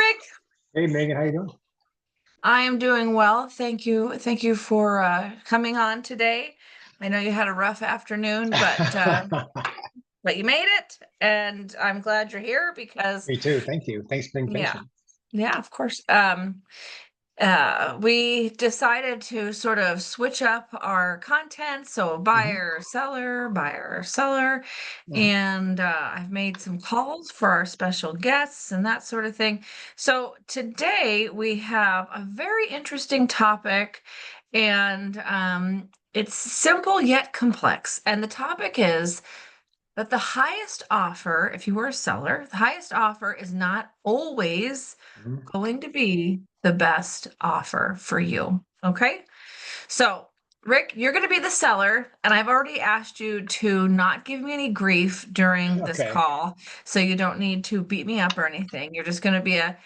Rick. Hey Megan, how you doing? I am doing well. Thank you. Thank you for coming on today. I know you had a rough afternoon, but you made it, and I'm glad you're here because Me too. Thank you. Thanks for being yeah, patient. yeah, of course. We decided to sort of switch up our content, so Hmm. buyer, seller, Hmm. and I've made some calls for our special guests and that sort of thing. So today we have a very interesting topic, and it's simple yet complex. And the topic is that the highest offer, if you were a seller, the highest offer is not always Hmm. going to be the best offer for you. Okay. So, Rick, you're going to be the seller, and I've already asked you to not give me any grief during this Okay. call. So, you don't need to beat me up or anything. You're just going to be a,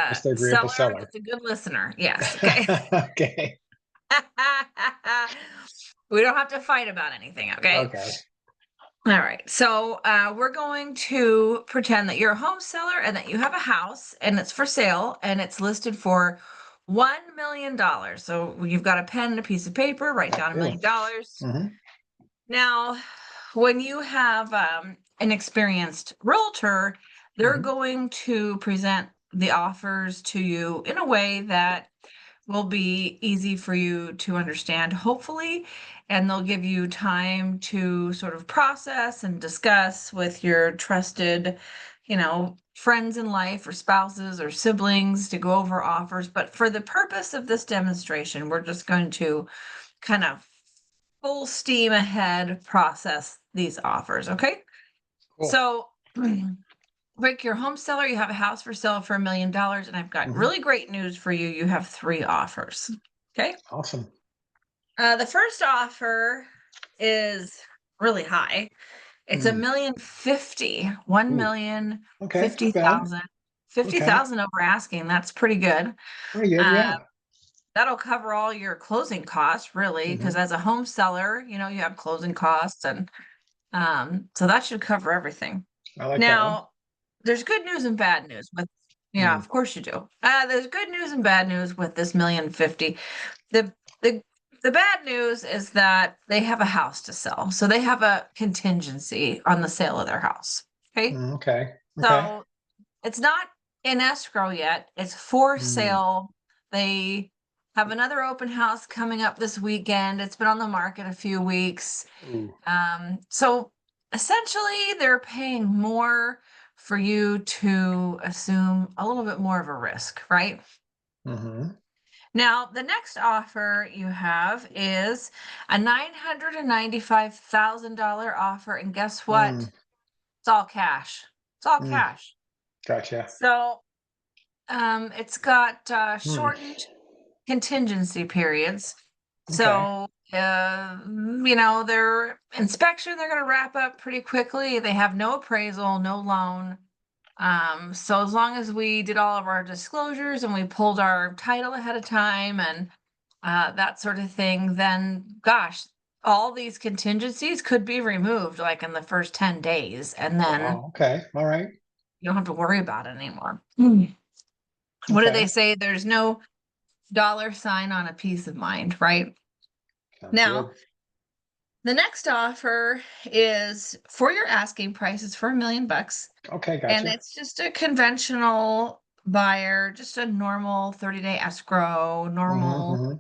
Just the agreeable seller seller. that's a good listener. Yes. Okay. Okay. We don't have to fight about anything. Okay. Okay. All right. So we're going to pretend that you're a home seller and that you have a house and it's for sale and it's listed for $1 million. So you've got a pen and a piece of paper, write down $1 Ew. million. Hmm. Now, when you have an experienced realtor, they're Hmm. going to present the offers to you in a way that will be easy for you to understand, hopefully, and they'll give you time to sort of process and discuss with your trusted, friends in life or spouses or siblings to go over offers. But for the purpose of this demonstration, we're just going to kind of full steam ahead process these offers, okay? Cool. So, Rick, you're a home seller, you have a house for sale for $1 million, and I've got Hmm. really great news for you. You have three offers. Okay. Awesome. The first offer is really high. It's a Mm. million fifty, one Ooh. million Okay. fifty Not bad. thousand, fifty Okay. thousand over asking. That's pretty good. Pretty good. Uh, Yeah. that'll cover all your closing costs, really, because Hmm. as a home seller, you have closing costs, and so that should cover everything. I like that one. Now, there's good news and bad news with, yeah, Mm. of course you do. There's good news and bad news with this million fifty. The the the bad news is that they have a house to sell. So they have a contingency on the sale of their house. Okay. Mm. Okay. Okay. So it's not in escrow yet. It's for Mm. sale. They have another open house coming up this weekend. It's been on the market a few weeks. Ooh. So essentially, they're paying more for you to assume a little bit more of a risk, right? Hmm. Now, the next offer you have is a $995,000 offer. And guess Mm. what? It's all cash. It's all Mm. cash. Gotcha. So it's got Mm. shortened contingency periods. Okay. So, their inspection, they're going to wrap up pretty quickly. They have no appraisal, no loan. So as long as we did all of our disclosures and we pulled our title ahead of time and that sort of thing, then gosh, all these contingencies could be removed like in the first 10 days, and then Wow. Okay. All right. you don't have to worry about it anymore. What do they Okay. say? There's no dollar sign on a peace of mind, right? Sounds Now, good. the next offer is for your asking price is for $1 million, Okay. and Gotcha. it's just a conventional buyer, just a normal 30-day escrow, normal Hmm.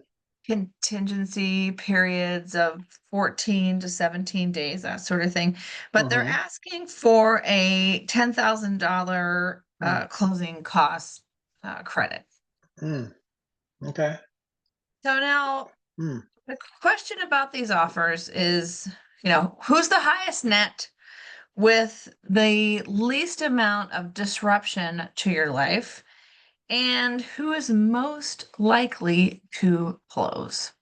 contingency periods of 14 to 17 days, that sort of thing. But they're Hmm. asking for a $10,000 Mm. closing cost credit. Mm. Okay. So now Mm. the question about these offers is, who's the highest net with the least amount of disruption to your life, and who is most likely to close?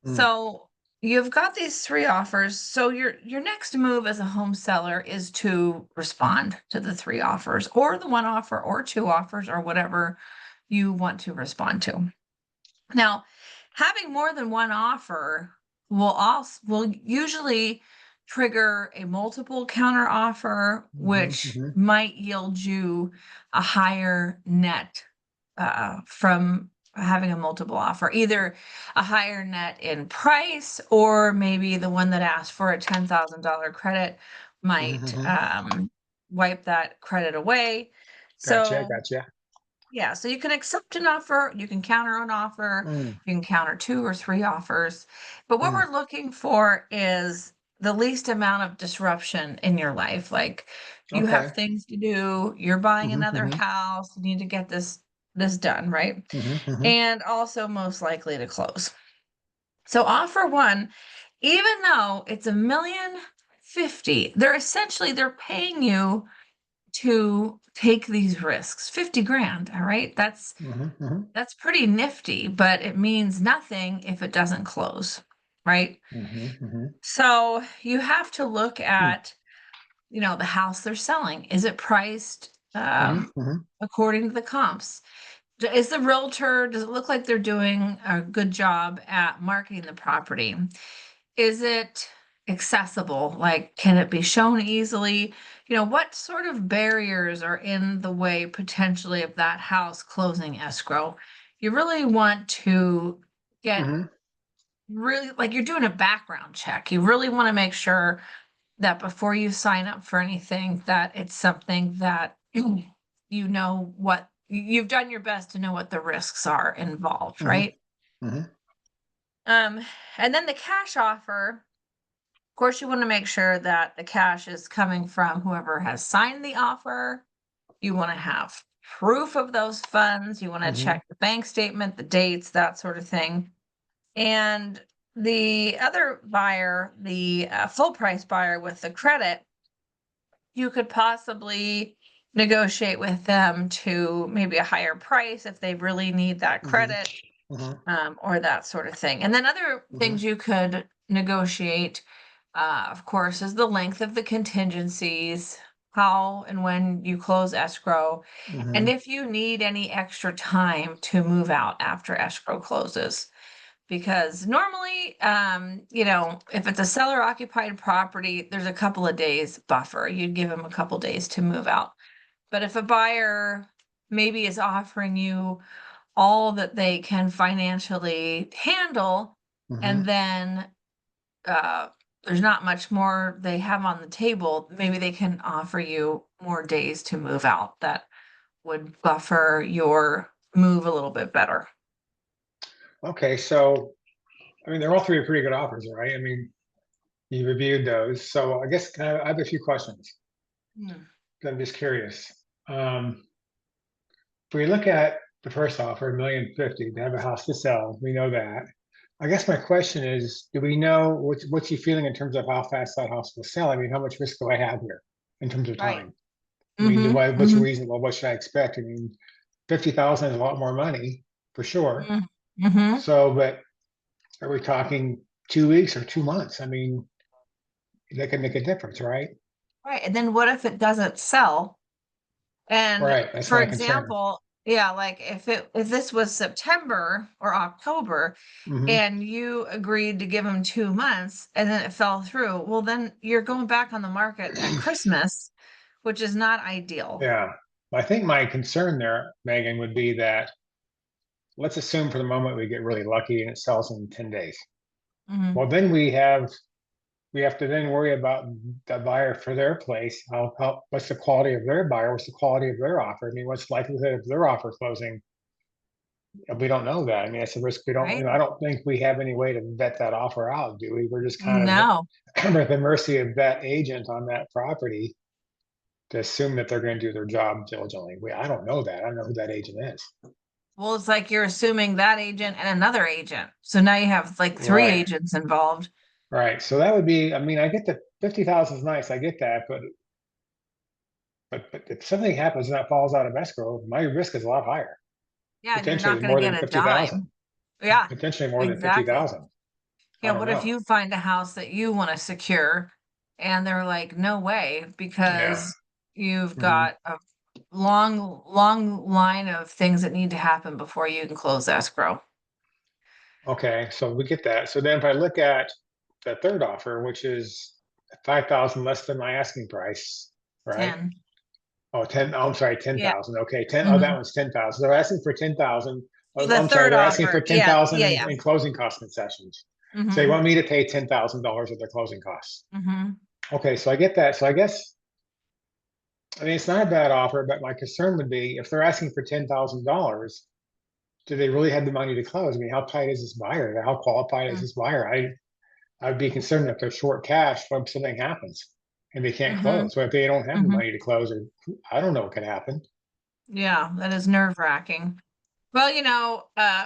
Mm. So you've got these three offers. So your next move as a home seller is to respond to the three offers, or the one offer, or two offers, or whatever you want to respond to. Now, having more than one offer will usually trigger a multiple counter offer, which Hmm. might yield you a higher net from having a multiple offer, either a higher net in price, or maybe the one that asked for a $10,000 credit might Hmm. wipe that credit away. Gotcha, So gotcha. yeah, so you can accept an offer, you can counter an offer, Mm, you can counter 2 or 3 offers. But what mm, we're looking for is the least amount of disruption in your life. Like, you have okay. things to do, you're buying Hmm. another Hmm. house, you need to get this done, right? Hmm. Hmm. And also most likely to close. So offer 1, even though it's $1,050,000, they're paying you to take these risks. 50 grand, all right? Hmm. Hmm. That's pretty nifty, but it means nothing if it doesn't close, right? Hmm. Hmm. So you have to look Hmm. at, the house they're selling. Is it priced Hmm. Hmm. according to the comps? Is the realtor, does it look like they're doing a good job at marketing the property? Is it accessible? Like, can it be shown easily? What sort of barriers are in the way potentially of that house closing escrow? You really want to get Hmm. really, like, you're doing a background check. You really want to make sure that before you sign up for anything, that it's something that what you've done your best to know what the risks are involved, Hmm. right? Hmm. Um, and then the cash offer. Of course, you want to make sure that the cash is coming from whoever has signed the offer. You want to have proof of those funds. You want to Hmm. check the bank statement, the dates, that sort of thing. And the other buyer, the full price buyer with the credit, you could possibly negotiate with them to maybe a higher price if they really need that Hmm. credit, Hmm. or that sort of thing. And then other Hmm. things you could negotiate, of course, is the length of the contingencies, how and when you close escrow, and Hmm. if you need any extra time to move out after escrow closes. Because normally, if it's a seller occupied property, there's a couple of days buffer. You'd give them a couple days to move out. But if a buyer maybe is offering you all that they can financially handle, Hmm. and then uh, there's not much more they have on the table, maybe they can offer you more days to move out. That would buffer your move a little bit better. Okay, so I mean, they're all three pretty good offers, right? I mean, you reviewed those, so I guess I have a few questions. Hmm. I'm just curious. If we look at the first offer, 1,050,000, they have a house to sell. We know that. I guess my question is, do we know what's he feeling in terms of how fast that house will sell? I mean, how much risk do I have here in terms of Right. time? I mean, Mm-hmm. what's Mm-hmm. reasonable? What should I expect? I mean, 50,000 is a lot more money for sure. Mm-hmm. So, but are we talking 2 weeks or 2 months? I mean, that could make a difference, right? Right. And then what if it doesn't sell? And Right. That's for my concern. example, yeah, like if this was September or October Hmm. and you agreed to give them 2 months and then it fell through, well, then you're going back on the market at Christmas, which is not ideal. Yeah. I think my concern there, Megan, would be that let's assume for the moment we get really lucky and it sells in 10 days. Hmm. Well, then we have to then worry about the buyer for their place. What's the quality of their buyer? What's the quality of their offer? I mean, what's the likelihood of their offer closing? We don't know that. I mean, it's a risk we don't, Right? I don't think we have any way to vet that offer out, do we? We're just kind of No. at the mercy of that agent on that property to assume that they're going to do their job diligently. I don't know that. I don't know who that agent is. Well, it's like you're assuming that agent and another agent. So now you have like three Right. agents involved. Right. So that would be, I mean, I get the 50,000 is nice. I get that, but if something happens and that falls out of escrow, my risk is a lot higher, Yeah, and you're potentially not going more to get than a 50,000, dime. Yeah, potentially more than exactly. 50,000. I Yeah, don't what if know. you find a house that you want to secure and they're like, no way, Yeah. because you've Hmm. got a long, long line of things that need to happen before you can close escrow. Okay. So we get that. So then if I look at the third offer, which is 5,000 less than my asking price, right? 10. Oh, 10, oh, I'm sorry, Yeah. 10,000. Okay, 10. Oh, that Mhm. one's 10,000. They're asking for 10,000. So Oh, the I'm sorry, third they're asking offer. for Yeah. 10,000 Yeah. Yeah. in closing cost concessions. So they Mhm. want me to pay $10,000 of their closing costs. Mhm. Okay, so I get that. So I guess, I mean, it's not a bad offer, but my concern would be if they're asking for $10,000, do they really have the money to close? I mean, how tight is this buyer? How qualified is Mm. this buyer? I'd be concerned if they're short cash when something happens and they can't Mhm. close. So if they don't have the Mhm. money to close, or I don't know what could happen. Yeah, that is nerve-wracking. Well,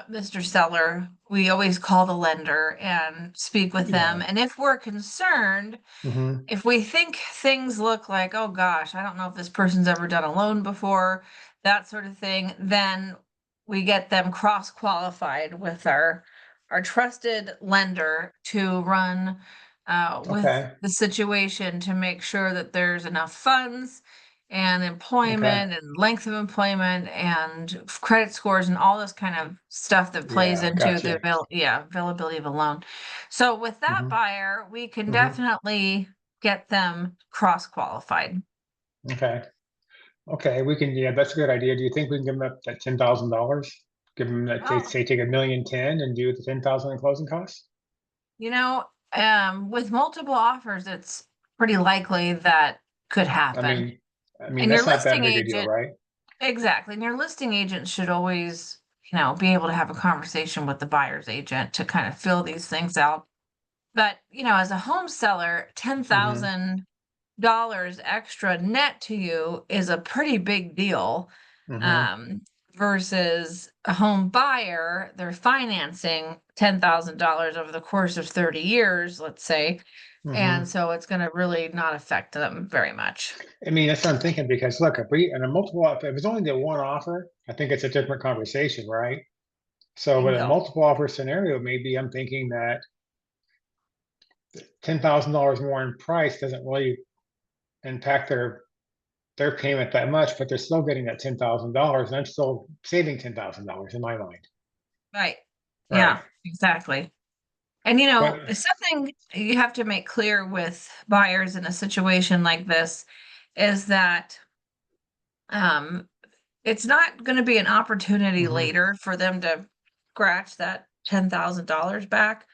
Mr. Seller, we always call the lender and speak with them. Yeah. And if we're concerned, Hmm. if we think things look like, oh gosh, I don't know if this person's ever done a loan before, that sort of thing, then we get them cross-qualified with our trusted lender to run with Okay. the situation to make sure that there's enough funds and Okay. employment and length of employment and credit scores and all this kind of stuff that plays Yeah. into the Gotcha. availability of a loan. So with that Hmm. buyer, we can Hmm. definitely get them cross-qualified. Okay. Okay. We can, yeah, that's a good idea. Do you think we can give them that $10,000? Give them that, Oh, say, take 1,010,000 and do the 10,000 in closing costs? you know, with multiple offers, it's pretty likely that could I happen. mean, And your that's not that listing big a deal, agent, right? exactly. And your listing agent should always, be able to have a conversation with the buyer's agent to kind of fill these things out. But, as a home seller, Hmm. $10,000 extra net to you is a pretty big deal. Hmm. Um, versus a home buyer, they're financing $10,000 over the course of 30 years, let's say. And Hmm. so it's going to really not affect them very much. I mean, that's what I'm thinking because look, if we, and a multiple, if it was only the one offer, I think it's a different conversation, right? So with a Bingo. multiple offer scenario, maybe I'm thinking that $10,000 more in price doesn't really impact their payment that much, but they're still getting that $10,000, and I'm still saving $10,000 in my mind, Right. right? Yeah, exactly. And But it's something you have to make clear with buyers in a situation like this is that um, it's not going to be an opportunity mhm, later for them to scratch that $10,000 back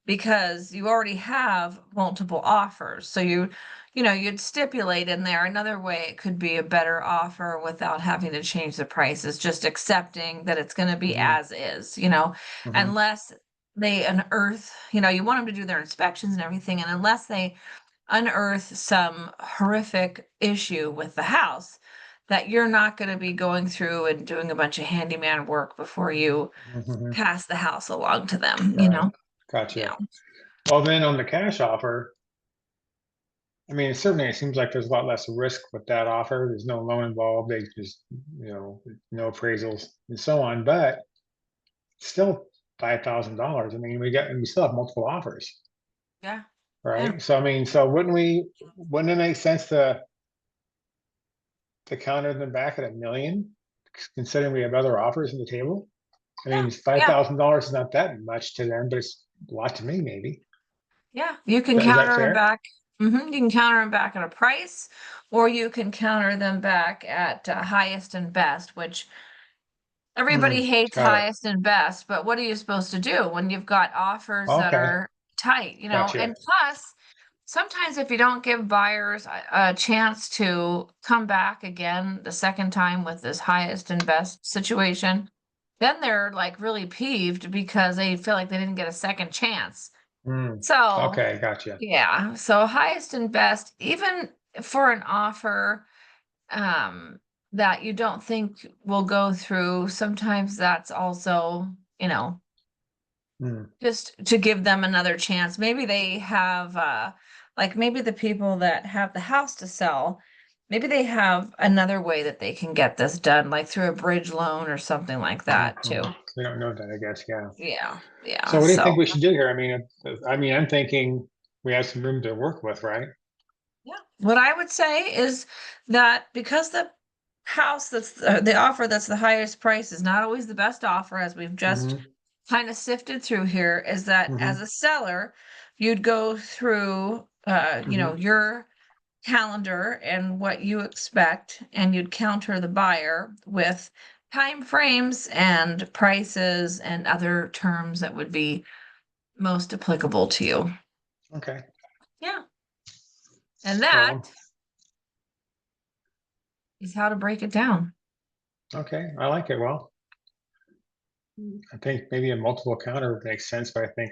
because you already have multiple offers. So you'd stipulate in there another way it could be a better offer without having to change the prices, just accepting that it's going to be mhm, as is, mhm, unless they unearth, you want them to do their inspections and everything. And unless they unearth some horrific issue with the house, that you're not going to be going through and doing a bunch of handyman work before you mhm, pass the house along to them. right. Yeah. Gotcha. Well, then on the cash offer, I mean, certainly it seems like there's a lot less risk with that offer. There's no loan involved. They just, no appraisals and so on. But still $5,000. I mean, we still have multiple offers, Yeah. Yeah. right? So I mean, so wouldn't it make sense to counter them back at 1,000,000, considering we have other offers on the table? I Yeah. mean, five Yeah. thousand dollars is not that much to them, but it's a lot to me, maybe. Yeah. You can Is that counter them fair? back. You can counter them back at a price, or you can counter them back at highest and best, which everybody hates Got it. highest and best. But what are you supposed to do when you've got offers that Okay, are tight? gotcha. And plus, sometimes if you don't give buyers a chance to come back again the second time with this highest and best situation, then they're like really peeved because they feel like they didn't get a second chance. Mm, So, okay, gotcha. yeah, so highest and best, even for an offer um that you don't think will go through, sometimes that's also, you know, Mm, just to give them another chance. Maybe they have like maybe the people that have the house to sell, maybe they have another way that they can get this done, like through a bridge loan or something like that too. we don't know that, I guess. Yeah. Yeah, yeah. So, what do you think So we should do here? I mean, I'm thinking we have some room to work with, right? yeah, what I would say is that because the house that's the offer that's the highest price is not always the best offer, as we've just Mm-hmm. kind of sifted through here, is that as Mm-hmm. a seller, you'd go through you know, your calendar and what you expect, and you'd counter the buyer with time frames and prices and other terms that would be most applicable to you. Okay, Yeah. And that well, is how to break it down. okay, I like it. Well, I think maybe a multiple counter makes sense, but I think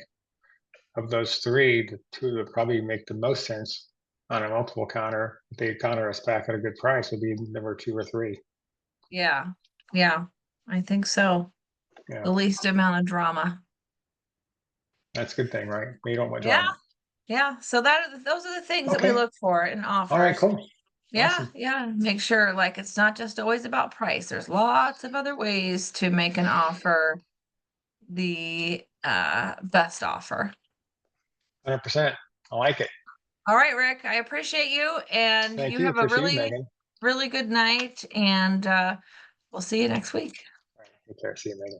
of those three, the two that would probably make the most sense on a multiple counter, if they counter us back at a good price, would be number two or three. Yeah. Yeah. I think so. Yeah, The least amount of drama. that's a good thing, right? We don't want Yeah. drama. Yeah. So those are the things that we Okay, look for in all right, offers. cool, Yeah, awesome. yeah. Make sure like it's not just always about price. There's lots of other ways to make an offer the best offer. 100%. I like it. All right, Rick, I appreciate you, and Thank you you. have a Appreciate you, really, Megan. really good night, and we'll see you next week. All right, take care. See you, Megan.